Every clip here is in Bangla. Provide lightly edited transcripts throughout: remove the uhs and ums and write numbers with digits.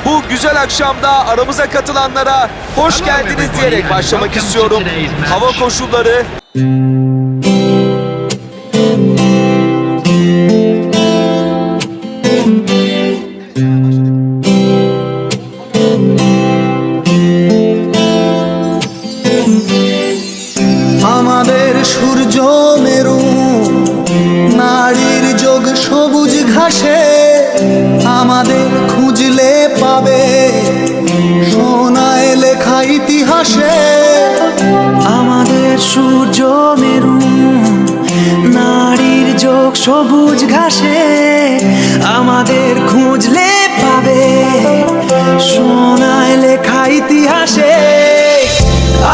Bu güzel akşamda aramıza katılanlara hoş geldiniz diyerek başlamak istiyorum. Hava koşulları আমাদের সূর্য মেরু নারীর যোগ সবুজ ঘাসে আমাদের খুঁজলে পাবে সোনায় লেখা ইতিহাসে। আমাদের সূর্য মেরু নারীর যোগ সবুজ ঘাসে আমাদের খুঁজলে পাবে সোনায় লেখা ইতিহাসে।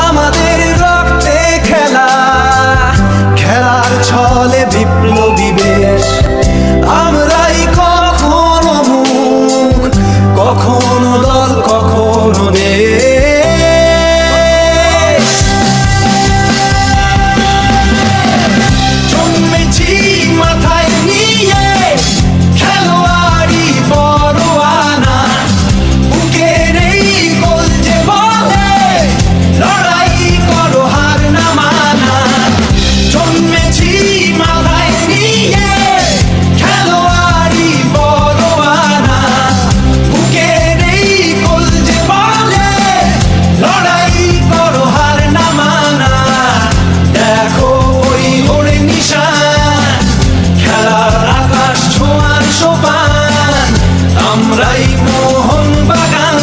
আমাদের রক্তে খেলা খেলার ছলে বিপ্লবী বেশ আমরাই কখনো মুখ কখনো দল কখনো দেশ। জন্মেছি মাথায় নিয়ে খেলোয়াড়ি পরোয়ানা বুকে নেই কলজে বলে লড়াই করো হার না মানা। জন্মেছি মাথায় নিয়ে খেলোয়াড়ি পরোয়ানা বুকে নেই কলজে বলে লড়াই করো হার না মানা। দেখো ওই ওড়ে নিশান খেলার আকাশ ছোঁয়ার সোপান আমরাই মোহন বাগান।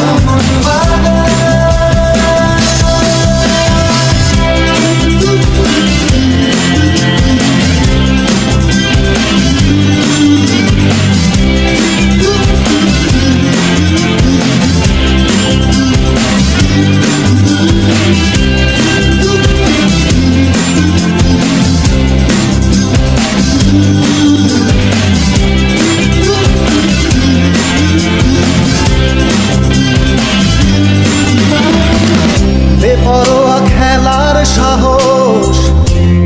বেপরোয়া খেলার সাহস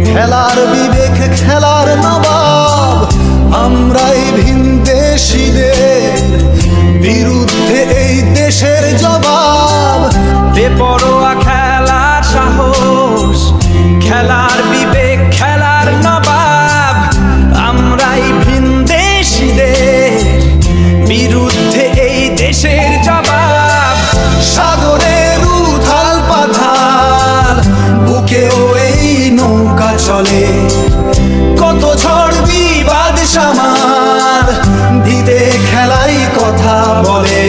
খেলার বিবেক খেলার নবাব আমরাই ভিনদেশীদের বিরুদ্ধে এই দেশের জবাব। বেপরোয়া খেলার সাহস খেলার বিবেক খেলার নবাব আমরাই ভিনদেশীদের বিরুদ্ধে এই দেশের জবাব। সাগরের উথাল পাথাল বুকেও এই নৌকা চলে কত ঝড় বিবাদ সামাল দিতে খেলাই কথা বলে।